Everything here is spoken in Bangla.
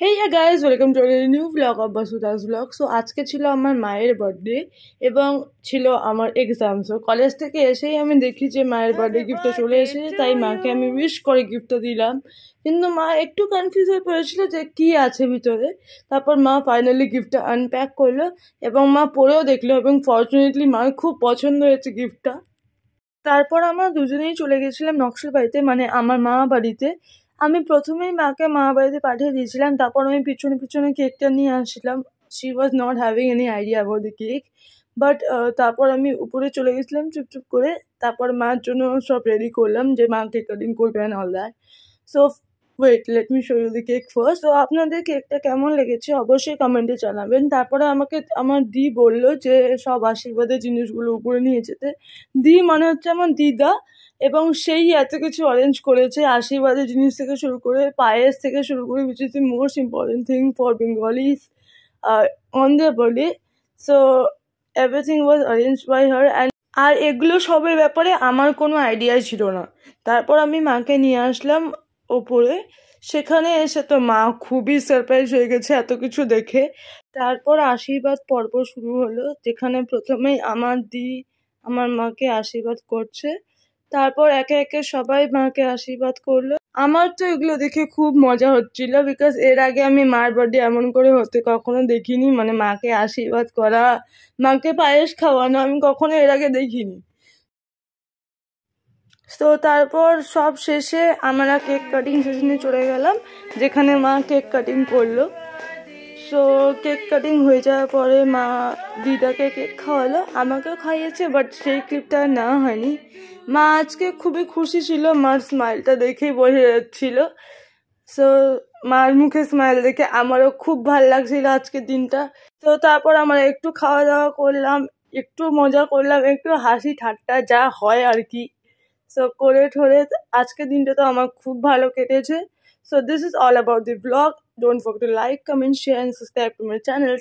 Hey yeah guys, welcome to a new vlog of Basuta's vlog. So আজকে ছিল আমার মায়ের বার্থডে এবং ছিল আমার এক্সাম। সো কলেজ থেকে এসেই আমি দেখি যে মায়ের বার্থডে গিফটটা চলে এসেছে, তাই মাকে আমি উইশ করে গিফটটা দিলাম। কিন্তু মা একটু কনফিউজ হয়ে পড়েছিল যে কি আছে ভিতরে। তারপর মা ফাইনালি গিফটটা আনপ্যাক করলো এবং মা পরেও দেখলো এবং ফর্চুনেটলি মার খুব পছন্দ হয়েছে গিফটটা। তারপর আমরা দুজনেই চলে গেছিলাম নকশালবাড়িতে, মানে আমার মা বাড়িতে। আমি প্রথমেই মাকে মা বাড়িতে পাঠিয়ে দিয়েছিলাম, তারপর আমি পিছনে পিছনে কেকটা নিয়ে আসছিলাম। She was not having any idea about the cake, but তারপর আমি উপরে চলে গেছিলাম চুপচুপ করে। তারপর মার জন্য সব রেডি করলাম যে মা কেক কাটিং করবে and all that. So wait, let me show you the cake first. তো আপনাদের কেকটা কেমন লেগেছে অবশ্যই কমেন্টে জানাবেন। তারপরে আমাকে আমার দি বললো যে সব আশীর্বাদের জিনিসগুলো উপরে নিয়ে যেতে। দি মানে হচ্ছে আমার দিদা, এবং সেই এত কিছু অরেঞ্জ করেছে, আশীর্বাদের জিনিস থেকে শুরু করে পায়েস থেকে শুরু করে, which is the most important thing for Bengalis on their birthday. So everything was arranged by her and আর এগুলো সবের ব্যাপারে আমার কোনো আইডিয়া ছিল না। তারপর আমি মাকে নিয়ে আসলাম ওপরে। সেখানে এসে তো মা খুবই সারপ্রাইজ হয়ে গেছে এত কিছু দেখে। তারপর আশীর্বাদ পর্ব শুরু হলো, যেখানে প্রথমেই আমার দি আমার মাকে আশীর্বাদ করছে। তারপর একে একে সবাই মাকে আশীর্বাদ করলো। আমার তো এগুলো দেখে খুব মজা হচ্ছিল, বিকজ এর আগে আমি মার বার্থডে এমন করে হতে কখনো দেখিনি। মানে মাকে আশীর্বাদ করা, মাকে পায়েস খাওয়ানো আমি কখনো এর আগে দেখিনি। তো তারপর সব শেষে আমরা কেক কাটিং সেশনে চলে গেলাম, যেখানে মা কেক কাটিং করলো। সো কেক কাটিং হয়ে যাওয়ার পরে মা দিদাকে কেক খাওয়ালো, আমাকেও খাইয়েছে, বাট সেই ক্লিপটা নেওয়া হয়নি। মা আজকে খুবই খুশি ছিল, মার স্মাইলটা দেখেই বোঝা যাচ্ছিল। সো মার মুখে স্মাইল দেখে আমারও খুব ভালো লাগছিল আজকের দিনটা। তো তারপর আমরা একটু খাওয়া দাওয়া করলাম, একটু মজা করলাম, একটু হাসি ঠাট্টা যা হয় আর কি। সো করে ঠোরে আজকের দিনটা তো আমার খুব ভালো কেটেছে। So this is all about the vlog. Don't forget to like, comment, share and subscribe to my channel.